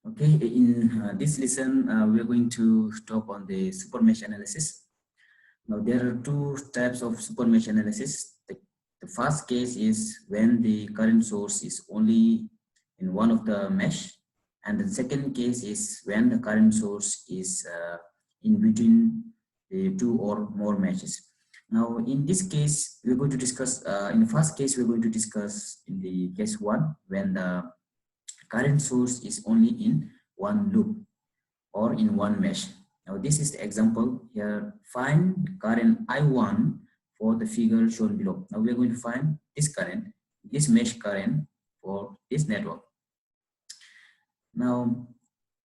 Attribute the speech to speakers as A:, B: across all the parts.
A: Okay, in this lesson, we are going to talk on the super mesh analysis. Now, there are two types of super mesh analysis. The first case is when the current source is only in one of the mesh, and the second case is when the current source is in between the two or more meshes. Now, in this case, we're going to discuss, in the first case, we're going to discuss in the case one, when the current source is only in one loop or in one mesh. Now this is the example here. Find current I1 for the figure shown below. Now we are going to find this current, this mesh current for this network. Now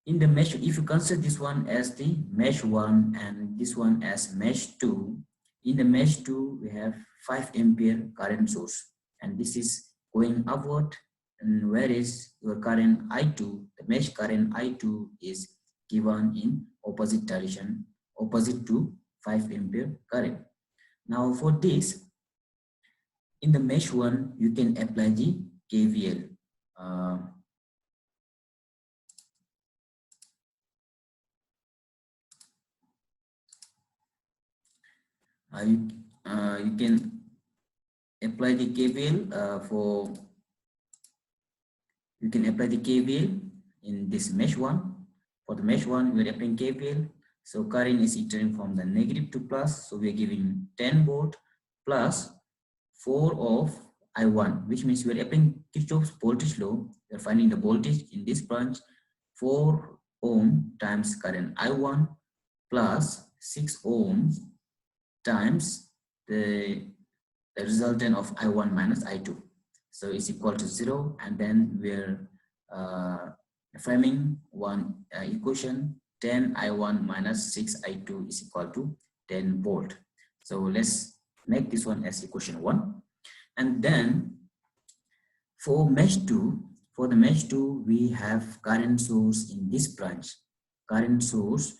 A: in the mesh, if you consider this one as the mesh 1 and this one as mesh 2, in the mesh 2 we have 5 ampere current source, and this is going upward, and whereas your current I2, the mesh current I2 is given in opposite direction, opposite to 5 ampere current. Now for this, in the mesh 1 you can apply the KVL. You can apply the KVL you can apply the KVL in this mesh 1. For the mesh 1, we are applying KVL. So current is entering from the negative to plus. So we are giving 10 volt plus 4 of I1, which means we are applying Kirchhoff's voltage law. We are finding the voltage in this branch, 4 ohm times current I1 plus 6 ohms times the resultant of I1 minus I2. So it's equal to 0, and then we're framing one equation, 10 I1 minus 6 I2 is equal to 10 volt. So let's make this one as equation 1. And then for mesh 2, for the mesh 2, we have current source in this branch. Current source,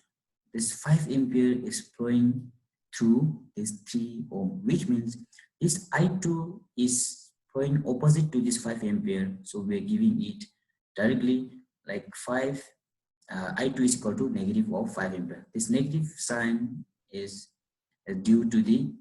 A: this 5 ampere is flowing through this 3 ohm, which means this I2 is flowing opposite to this 5 ampere. So we are giving it directly like 5, I2 is equal to negative of 5 ampere. This negative sign is due to the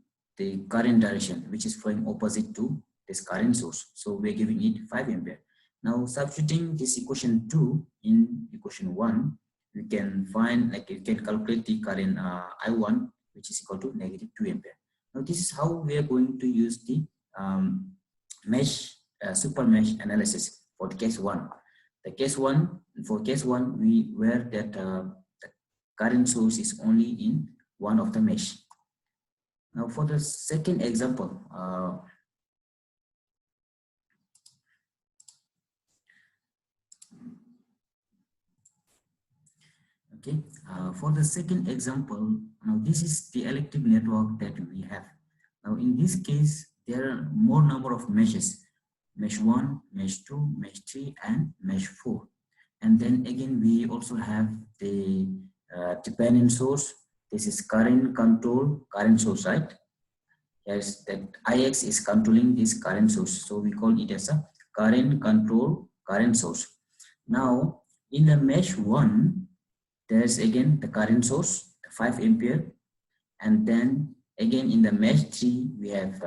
A: current direction, which is flowing opposite to this current source. So we are giving it 5 ampere. Now substituting this equation 2 in equation 1, we can find, like you can calculate the current I1, which is equal to negative 2 ampere. Now this is how we are going to use the mesh super mesh analysis for the case 1. The case 1, for case 1, where that the current source is only in one of the mesh. Now for the second example, for the second example, now this is the electric network that we have. Now in this case, there are more number of meshes, mesh 1, mesh 2, mesh 3, and mesh 4. And then again, we also have the dependent source. This is current control current source, right? Yes, that Ix is controlling this current source. So we call it as a current control current source. Now in the mesh 1, there's again the current source, 5 ampere. And then again in the mesh 3, we have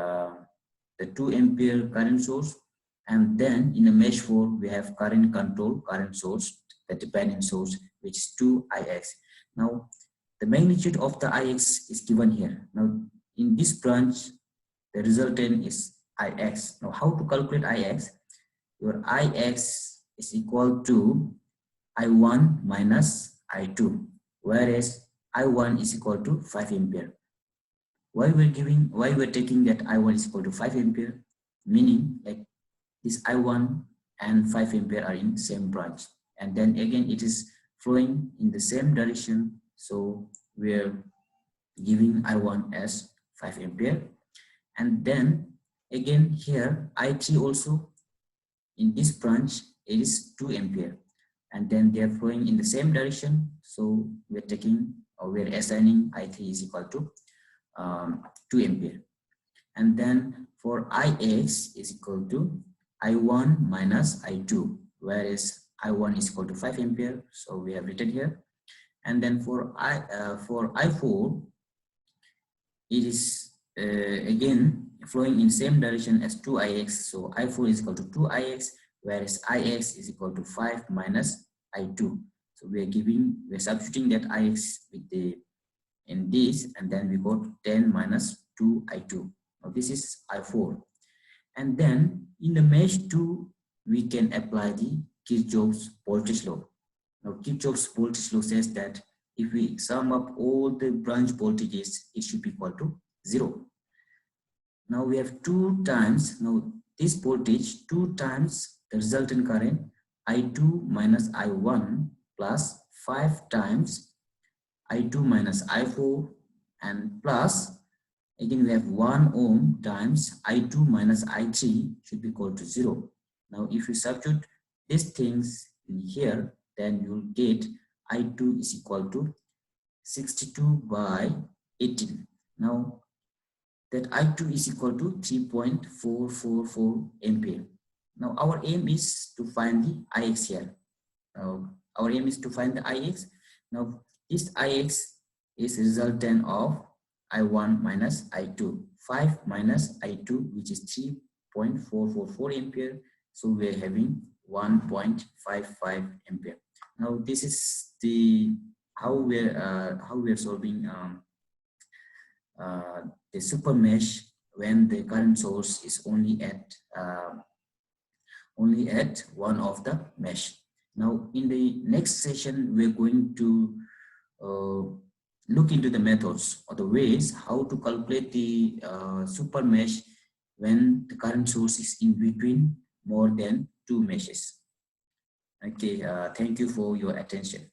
A: the 2 ampere current source. And then in the mesh 4, we have current control current source, the dependent source, which is 2 Ix. Now the magnitude of the Ix is given here. Now in this branch, the resultant is Ix. Now how to calculate Ix? Your Ix is equal to I1 minus I2, whereas I1 is equal to 5 ampere. Why we're taking that I1 is equal to 5 ampere? Meaning like this I1 and 5 ampere are in same branch, and then again it is flowing in the same direction. So we're giving I1 as 5 ampere, and then again here I3 also in this branch it is 2 ampere, and then they are flowing in the same direction. So we're taking, or we're assigning I3 is equal to 2 ampere, and then for Ix is equal to I1 minus I2, whereas I1 is equal to 5 ampere, so we have written here. And then for I4, it is again flowing in same direction as 2ix, so I4 is equal to 2ix, whereas ix is equal to 5 minus I2. So we're substituting that ix with the in this, and then we got 10 minus 2I2. Now this is I4. And then in the mesh 2, we can apply the Kirchhoff's voltage law. Now Kirchhoff's voltage law says that if we sum up all the branch voltages, it should be equal to 0. Now we have 2 times, now this voltage 2 times the resultant current I2 minus I1 plus 5 times I2 minus I4 and plus again we have 1 ohm times I2 minus I3 should be equal to 0. Now if you substitute these things in here, then you will get I2 is equal to 62 by 18. Now that I2 is equal to 3.444 ampere. Now our aim is to find the Ix here. Our aim is to find the Ix. Now this Ix is resultant of I1 minus I2. 5 minus I2, which is 3.444 ampere. So we're having 1.55 ampere. Now this is the how we're solving the super mesh when the current source is only at one of the mesh. Now in the next session we're going to look into the methods or the ways how to calculate the super mesh when the current source is in between more than 2 meshes. Okay, thank you for your attention.